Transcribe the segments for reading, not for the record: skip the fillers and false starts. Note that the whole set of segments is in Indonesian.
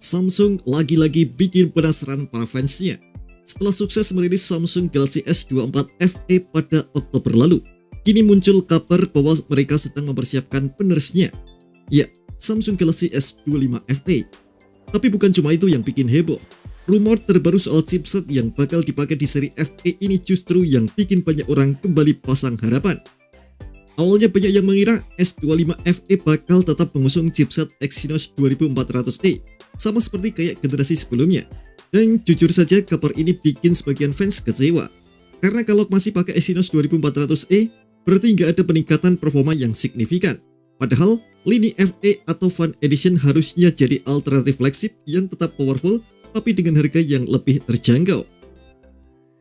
Samsung lagi-lagi bikin penasaran para fansnya. Setelah sukses merilis Samsung Galaxy S24 FE pada Oktober lalu, kini muncul kabar bahwa mereka sedang mempersiapkan penerusnya. Ya, Samsung Galaxy S25 FE. Tapi bukan cuma itu yang bikin heboh. Rumor terbaru soal chipset yang bakal dipakai di seri FE ini justru yang bikin banyak orang kembali pasang harapan. Awalnya banyak yang mengira S25 FE bakal tetap mengusung chipset Exynos 2400E, sama seperti kayak generasi sebelumnya. Dan jujur saja kabar ini bikin sebagian fans kecewa. Karena kalau masih pakai Exynos 2400E, berarti nggak ada peningkatan performa yang signifikan. Padahal, lini FE atau Fan Edition harusnya jadi alternatif flagship yang tetap powerful, tapi dengan harga yang lebih terjangkau.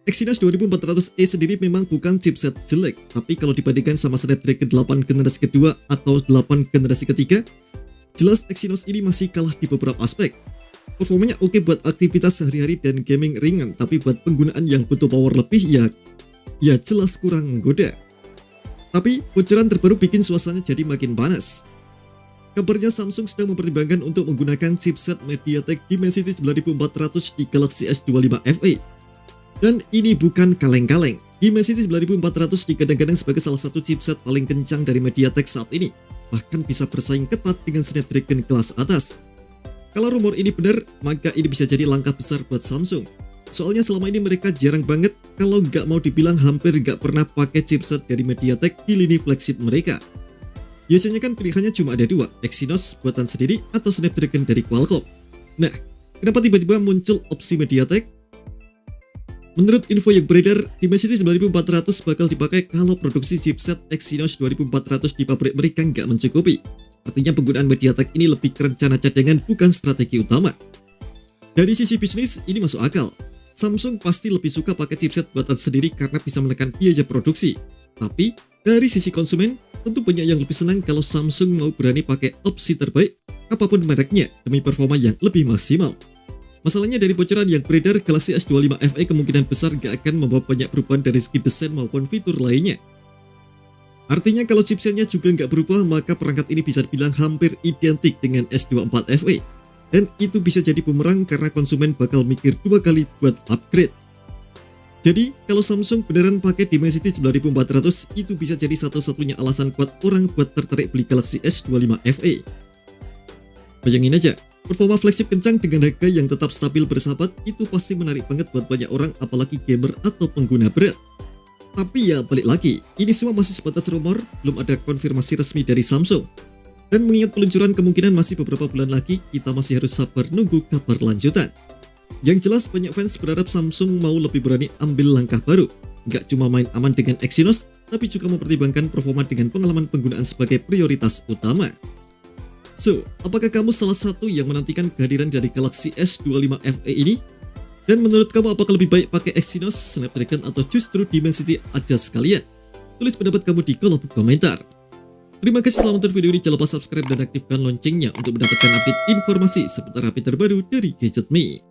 Exynos 2400E sendiri memang bukan chipset jelek, tapi kalau dibandingkan sama Snapdragon 8 generasi kedua atau 8 generasi ketiga, jelas Exynos ini masih kalah di beberapa aspek. Performanya oke buat aktivitas sehari-hari dan gaming ringan, tapi buat penggunaan yang butuh power lebih ya jelas kurang menggoda. Tapi bocoran terbaru bikin suasana jadi makin panas. Kabarnya Samsung sedang mempertimbangkan untuk menggunakan chipset MediaTek Dimensity 9400 di Galaxy S25 FE. Dan ini bukan kaleng-kaleng. Dimensity 9400 digadang-gadang sebagai salah satu chipset paling kencang dari MediaTek saat ini, bahkan bisa bersaing ketat dengan Snapdragon kelas atas. Kalau rumor ini benar, maka ini bisa jadi langkah besar buat Samsung. Soalnya selama ini mereka jarang banget, kalau nggak mau dibilang hampir nggak pernah pakai chipset dari MediaTek di lini flagship mereka. Biasanya kan pilihannya cuma ada dua, Exynos buatan sendiri atau Snapdragon dari Qualcomm. Nah, kenapa tiba-tiba muncul opsi MediaTek? Menurut info yang beredar, Dimensity 9400 bakal dipakai kalau produksi chipset Exynos 2400 di pabrik mereka nggak mencukupi. Artinya penggunaan MediaTek ini lebih ke rencana cadangan bukan strategi utama. Dari sisi bisnis, ini masuk akal. Samsung pasti lebih suka pakai chipset buatan sendiri karena bisa menekan biaya produksi. Tapi, dari sisi konsumen, tentu banyak yang lebih senang kalau Samsung mau berani pakai opsi terbaik, apapun mereknya, demi performa yang lebih maksimal. Masalahnya dari bocoran yang beredar, Galaxy S25 FE kemungkinan besar gak akan membawa banyak perubahan dari segi desain maupun fitur lainnya. Artinya kalau chipsetnya juga nggak berubah, maka perangkat ini bisa dibilang hampir identik dengan S24 FE. Dan itu bisa jadi bumerang karena konsumen bakal mikir dua kali buat upgrade. Jadi, kalau Samsung beneran pakai Dimensity 9400, itu bisa jadi satu-satunya alasan kuat orang buat tertarik beli Galaxy S25 FE. Bayangin aja, performa flagship kencang dengan harga yang tetap stabil bersahabat itu pasti menarik banget buat banyak orang, apalagi gamer atau pengguna berat. Tapi ya balik lagi, ini semua masih sebatas rumor, belum ada konfirmasi resmi dari Samsung. Dan mengingat peluncuran kemungkinan masih beberapa bulan lagi, kita masih harus sabar nunggu kabar lanjutan. Yang jelas banyak fans berharap Samsung mau lebih berani ambil langkah baru. Nggak cuma main aman dengan Exynos, tapi juga mempertimbangkan performa dengan pengalaman penggunaan sebagai prioritas utama. So, apakah kamu salah satu yang menantikan kehadiran dari Galaxy S25 FE ini? Dan menurut kamu apakah lebih baik pakai Exynos, Snapdragon, atau justru Dimensity aja sekalian? Tulis pendapat kamu di kolom komentar. Terima kasih telah menonton video ini, jangan lupa subscribe dan aktifkan loncengnya untuk mendapatkan update informasi seputar HP terbaru dari Gadget Me.